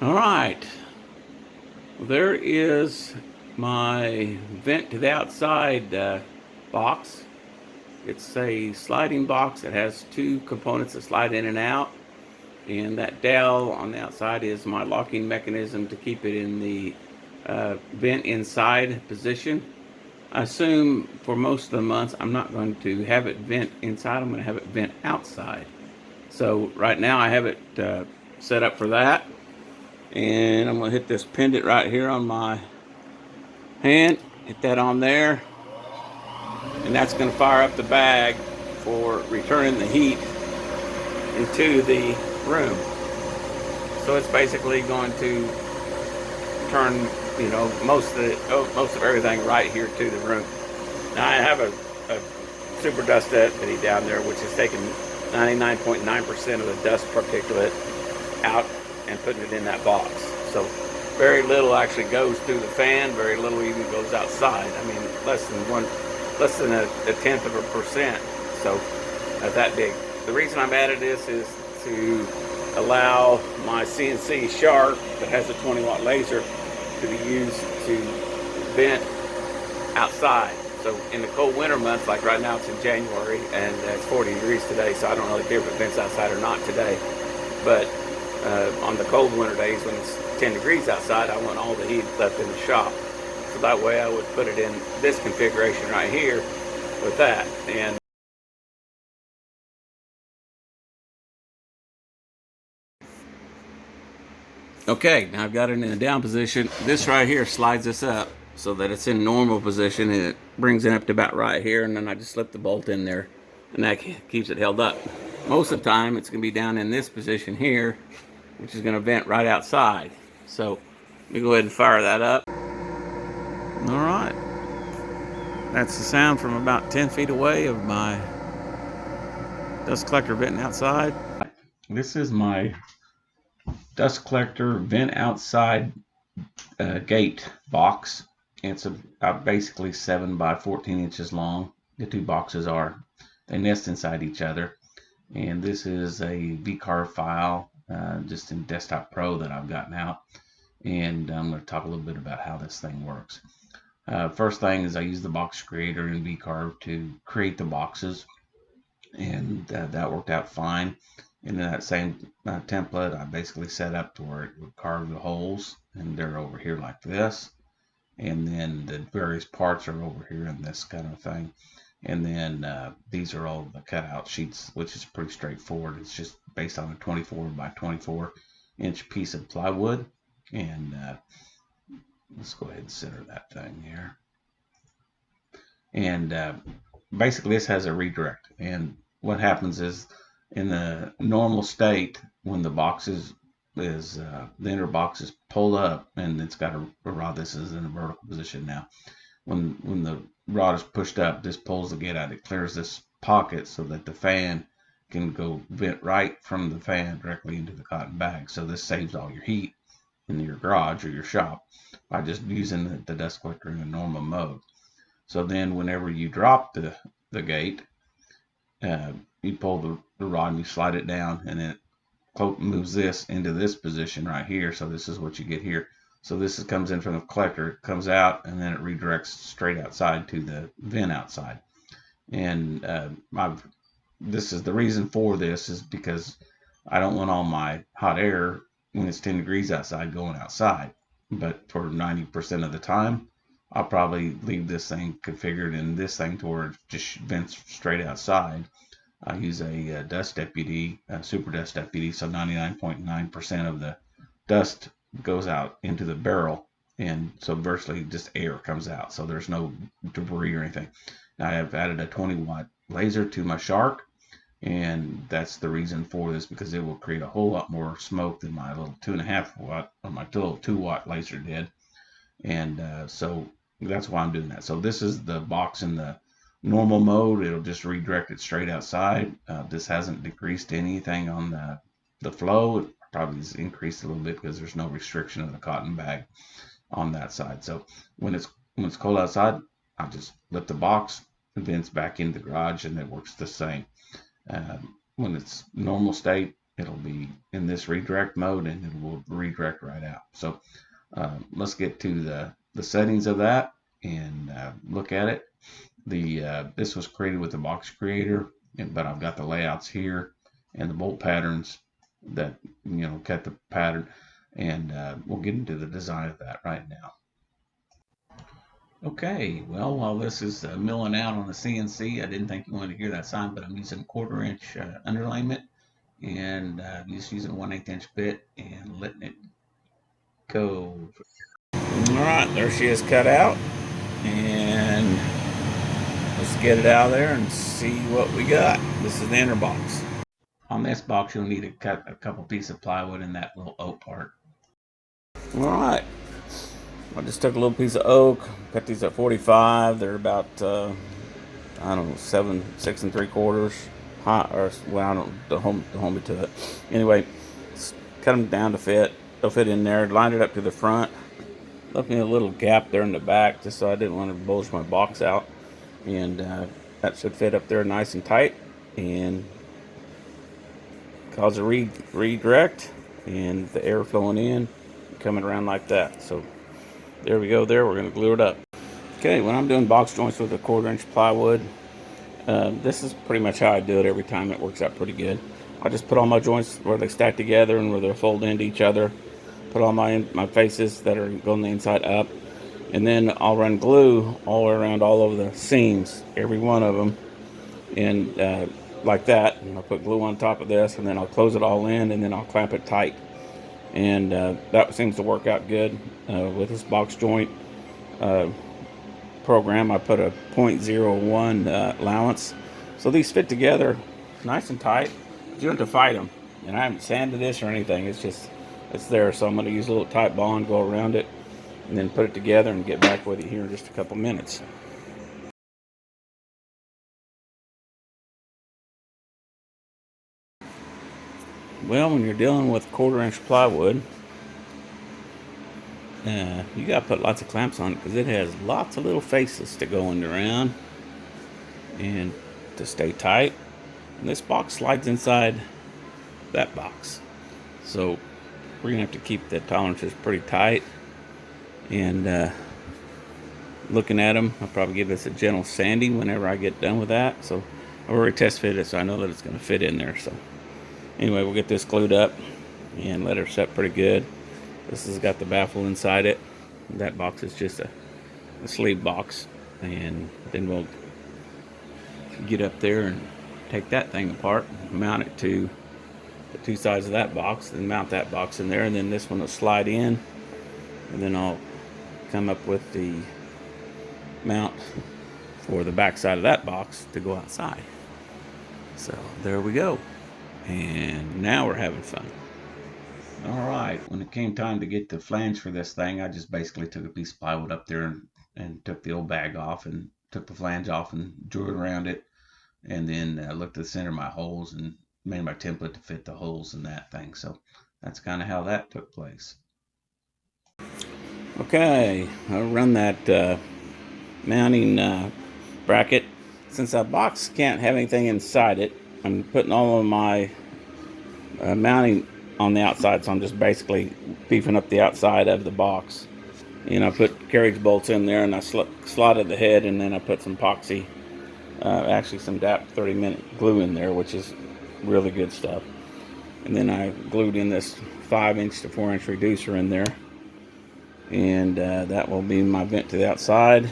All right, there is my vent to the outside box. It's a sliding box. It has two components that slide in and out, and that dowel on the outside is my locking mechanism to keep it in the vent inside position. I assume for most of the months I'm not going to have it vent inside, I'm going to have it vent outside. So right now I have it set up for that. And I'm going to hit this pendant right here on my hand, hit that on there, and that's going to fire up the bag for returning the heat into the room. So it's basically going to turn, most of everything right here to the room. Now I have a super dust deputy down there, which is taking 99.9% of the dust particulate out and putting it in that box. So very little actually goes through the fan, very little even goes outside. I mean, less than a tenth of a percent. So that big. The reason I've added this is to allow my CNC shark that has a 20-watt laser to be used to vent outside. So in the cold winter months, like right now it's in January and it's 40 degrees today, so I don't really care if it vents outside or not today. But on the cold winter days when it's 10 degrees outside, I want all the heat left in the shop. So that way I would put it in this configuration right here with that. And okay, now I've got it in a down position. This right here slides this up so that it's in normal position, and it brings it up to about right here, and then I just slip the bolt in there, and that keeps it held up. Most of the time it's going to be down in this position here, which is going to vent right outside. So let me go ahead and fire that up. All right, that's the sound from about 10 feet away of my dust collector venting outside. This is my dust collector vent outside gate box. It's basically 7 by 14 inches long. The two boxes are. They nest inside each other. And this is a Vcarve file, just in Desktop Pro that I've gotten out. And I'm going to talk a little bit about how this thing works. First thing is I use the box creator in Vcarve to create the boxes. And that worked out fine. And in that same template, I basically set up to where it would carve the holes, and they're over here like this. And then the various parts are over here in this kind of thing. And then these are all the cutout sheets, which is pretty straightforward. It's just based on a 24 by 24 inch piece of plywood. And let's go ahead and center that thing here. And basically this has a redirect. And what happens is in the normal state, when the box is the inner box is pulled up and it's got a rod, this is in a vertical position now. When the rod is pushed up, this pulls the gate out. It clears this pocket so that the fan can go vent right from the fan directly into the cotton bag. So this saves all your heat in your garage or your shop by just using the dust collector in a normal mode. So then whenever you drop the gate, you pull the rod and you slide it down, and it moves this into this position right here. So this is what you get here. So this comes in from the collector, it comes out, and then it redirects straight outside to the vent outside. And this is the reason for this is because I don't want all my hot air when it's 10 degrees outside going outside. But for 90% of the time, I'll probably leave this thing configured in this thing to where it just vents straight outside. I use a dust deputy, a super dust deputy, so 99.9% of the dust goes out into the barrel, and so virtually just air comes out, so there's no debris or anything. Now I have added a 20-watt laser to my shark, and that's the reason for this, because it will create a whole lot more smoke than my little 2.5 watt or my little 2-watt laser did. And so that's why I'm doing that. So this is the box in the normal mode. It'll just redirect it straight outside. This hasn't decreased anything on the flow. It probably has increased a little bit because there's no restriction of the cotton bag on that side. So when it's cold outside, I just lift the box, it vents back into the garage, and it works the same. When it's normal state, it'll be in this redirect mode and it will redirect right out. So let's get to the settings of that and look at it. This was created with the box creator, but I've got the layouts here and the bolt patterns that cut the pattern, and we'll get into the design of that right now. Okay, well, while this is milling out on the CNC, I didn't think you wanted to hear that sound, but I'm using 1/4 inch underlayment, and just using a 1/8 inch bit and letting it go. All right, there she is cut out, and let's get it out of there and see what we got. This is the inner box. On this box, you'll need to cut a couple pieces of plywood in that little oak part. All right, I just took a little piece of oak, cut these at 45. They're about, I don't know, 6 3/4 high, or well, I don't hold me to it. Anyway, cut them down to fit. They'll fit in there. Lined it up to the front. Left me a little gap there in the back, just so I didn't want to bulge my box out, and that should fit up there nice and tight, and cause a redirect, and the air flowing in, coming around like that. So there we go. There, we're going to glue it up. Okay, when I'm doing box joints with a 1/4 inch plywood, this is pretty much how I do it every time. It works out pretty good. I just put all my joints where they stack together and where they fold into each other. Put all my faces that are going the inside up, and then I'll run glue all around all over the seams, every one of them, and like that. And I'll put glue on top of this, and then I'll close it all in, and then I'll clamp it tight. And that seems to work out good with this box joint program. I put a 0.01 allowance, so these fit together nice and tight. You don't have to fight them, and I haven't sanded this or anything. It's there, so I'm going to use a little tight bond, go around it, and then put it together and get back with you here in just a couple minutes. Well, when you're dealing with 1/4 inch plywood, you got to put lots of clamps on it because it has lots of little faces to go in around and to stay tight. And this box slides inside that box, so we're gonna have to keep the tolerances pretty tight. And looking at them, I'll probably give this a gentle sanding whenever I get done with that. So I've already test fitted it, so I know that it's going to fit in there. So anyway, we'll get this glued up and let her set pretty good. This has got the baffle inside it. That box is just a sleeve box, and then we'll get up there and take that thing apart, mount it to the two sides of that box, then mount that box in there, and then this one will slide in, and then I'll come up with the mount for the back side of that box to go outside. So there we go, and now we're having fun. All right, when it came time to get the flange for this thing, I just basically took a piece of plywood up there and took the old bag off and took the flange off and drew it around it, and then looked at the center of my holes and made my template to fit the holes in that thing. So that's kind of how that took place. Okay, I'll run that mounting bracket. Since that box can't have anything inside it, I'm putting all of my mounting on the outside, so I'm just basically beefing up the outside of the box. And I put carriage bolts in there, and I slotted the head, and then I put some epoxy, actually some DAP 30-minute glue in there, which is really good stuff. And then I glued in this 5-inch to 4-inch reducer in there, and that will be my vent to the outside.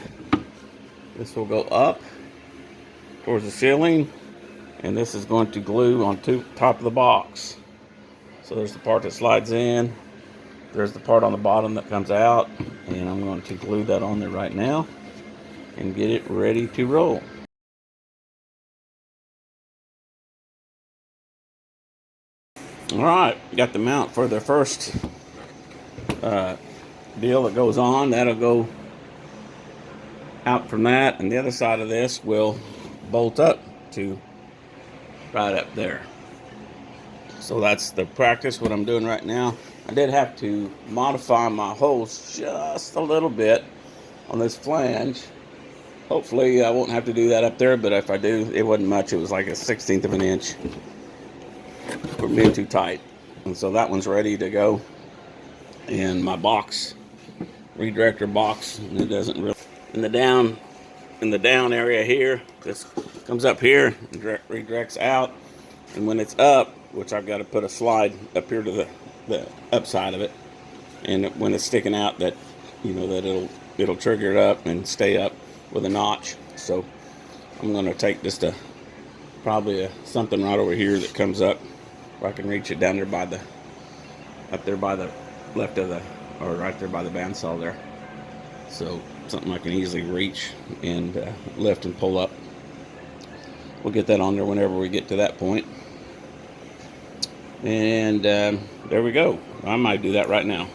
This will go up towards the ceiling, and this is going to glue on top of the box. So there's the part that slides in, there's the part on the bottom that comes out, and I'm going to glue that on there right now and get it ready to roll. Alright, got the mount for the first deal that goes on. That'll go out from that, and the other side of this will bolt up to right up there. So that's the practice, what I'm doing right now. I did have to modify my holes just a little bit on this flange. Hopefully I won't have to do that up there, but if I do, it wasn't much. It was like a 1/16 of an inch. for being too tight. And so that one's ready to go in my box, redirector box. And it doesn't really, in the down area here, this comes up here and redirects out. And when it's up, which I've got to put a slide up here to the upside of it, and when it's sticking out, that that it'll trigger it up and stay up with a notch. So I'm going to take just probably something right over here that comes up where I can reach it down there up there by the left of or right there by the bandsaw there. So something I can easily reach and lift and pull up. We'll get that on there whenever we get to that point. And there we go. I might do that right now.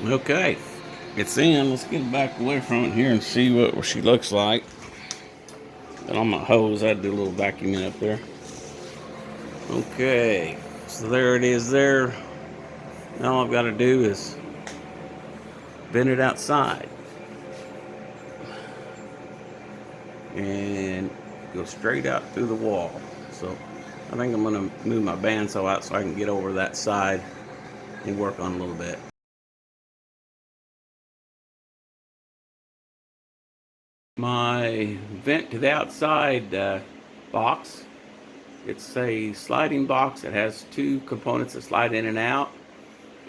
Okay, it's in. Let's get back away from it here and see what she looks like. And on my hose, I'd do a little vacuuming up there. Okay, so there it is there. Now all I've got to do is vent it outside and go straight out through the wall. So I think I'm going to move my bandsaw out so I can get over that side and work on a little bit. My vent to the outside box, it's a sliding box. It has two components that slide in and out,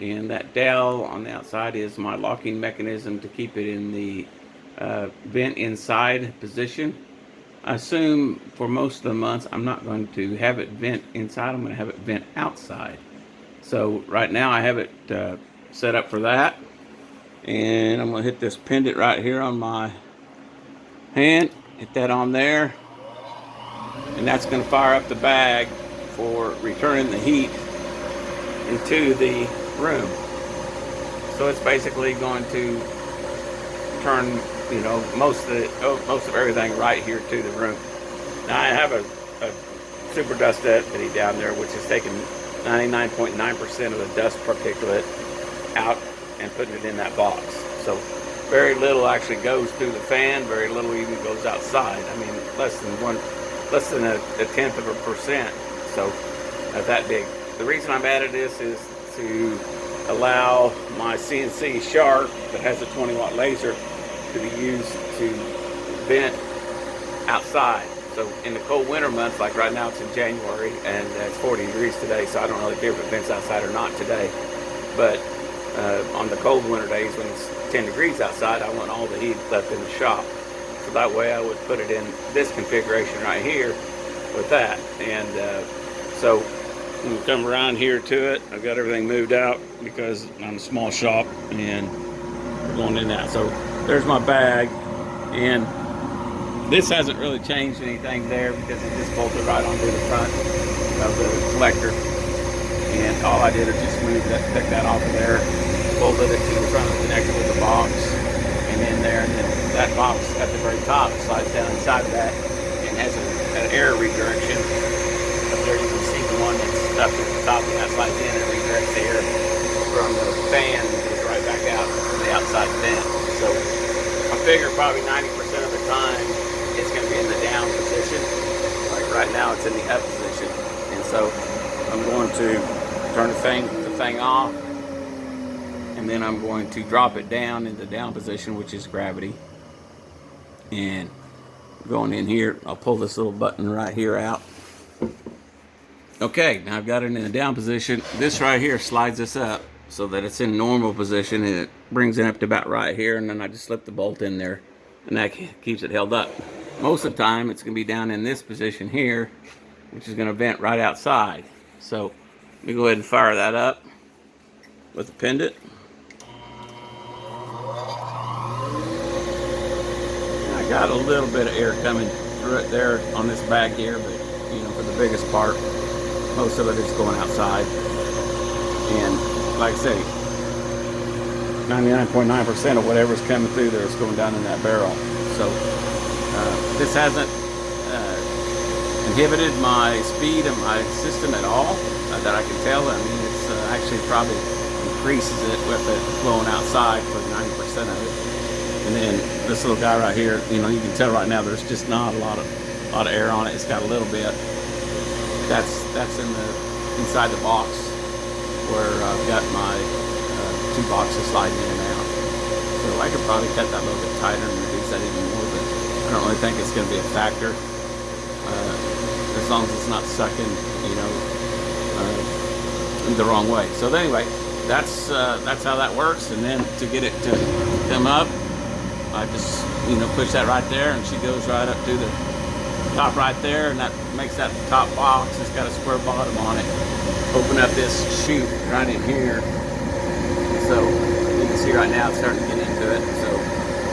and that dowel on the outside is my locking mechanism to keep it in the vent inside position. I assume for most of the months I'm not going to have it vent inside, I'm going to have it vent outside. So right now I have it set up for that, and I'm going to hit this pendant right here on my hand, hit that on there, and that's going to fire up the bag for returning the heat into the room. So it's basically going to turn most of everything right here to the room. Now I have a super dust deputy down there which is taking 99.9% of the dust particulate out and putting it in that box. So very little actually goes through the fan, very little even goes outside. I mean, less than a tenth of a percent. So not that big. The reason I've added this is to allow my CNC shark that has a 20-watt laser to be used to vent outside. So in the cold winter months, like right now it's in January and it's 40 degrees today, so I don't really care if it vents outside or not today. But on the cold winter days when it's 10 degrees outside, I want all the heat left in the shop. So that way I would put it in this configuration right here with that. And so I'm gonna come around here to it. I've got everything moved out because I'm a small shop and we're going in that. So there's my bag, and this hasn't really changed anything there because it just bolted right onto the front of the collector. And all I did is just pick that off of there, bolted it to the front of the connector with the box, and in there, and then that box at the very top slides down inside of that and has an air redirection. Up there you can see the one that's up at the top, and that slides in and redirects the air from the fan and goes right back out to the outside vent. So I figure probably 90% of the time it's going to be in the down position. Like right now it's in the up position. And so I'm going to turn the thing off, and then I'm going to drop it down in the down position, which is gravity. And going in here, I'll pull this little button right here out. Okay, now I've got it in the down position. This right here slides this up so that it's in normal position, and it brings it up to about right here, and then I just slip the bolt in there, and that keeps it held up. Most of the time it's going to be down in this position here, which is going to vent right outside. So let me go ahead and fire that up with the pendant. I got a little bit of air coming through it there on this bag here, but for the biggest part, most of it is going outside. And like I say, 99.9% of whatever's coming through there is going down in that barrel. So this hasn't inhibited my speed of my system at all that I can tell. I mean, it's actually probably greases it with it flowing outside for 90% of it. And then this little guy right here, you know, you can tell right now there's just not a lot of air on it. It's got a little bit. That's inside the box where I've got my 2 boxes sliding in and out. So I could probably cut that a little bit tighter and reduce that even more, but I don't really think it's going to be a factor. As long as it's not sucking, you know, the wrong way. So anyway, that's how that works. And then to get it to come up, I just, you know, push that right there, and she goes right up to the top right there, and that makes that top box. It's got a square bottom on it. Open up this chute right in here. So you can see right now it's starting to get into it. So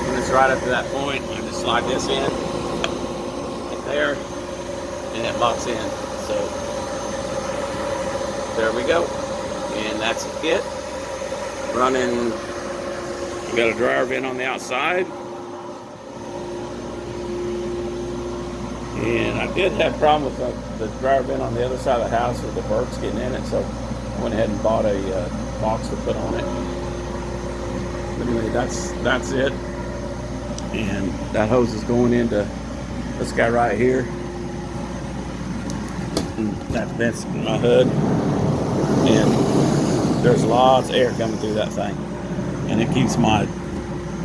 when it's right up to that point, I just slide this in right there, and it locks in. So there we go, and that's it. Running, we got a dryer vent on the outside, and I did have a problem with the dryer vent on the other side of the house with the birds getting in it, so I went ahead and bought a box to put on it. But anyway, that's it, and that hose is going into this guy right here. And that vent's my hood, and there's lots of air coming through that thing, and it keeps my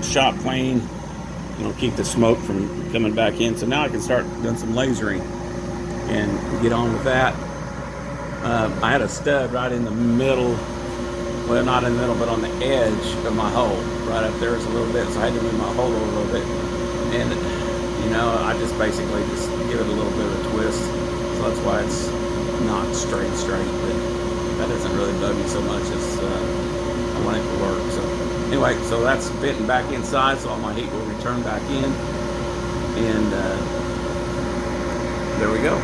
shop clean, you know, keep the smoke from coming back in. So now I can start doing some lasering and get on with that. I had a stud right in the middle, well, not in the middle, but on the edge of my hole. Right up there is a little bit, so I had to move my hole a little bit. And, you know, I just basically just give it a little bit of a twist. So that's why it's not straight, but that doesn't really bug me so much as I want it to work. So anyway, so that's fitting back inside, so all my heat will return back in, and there we go.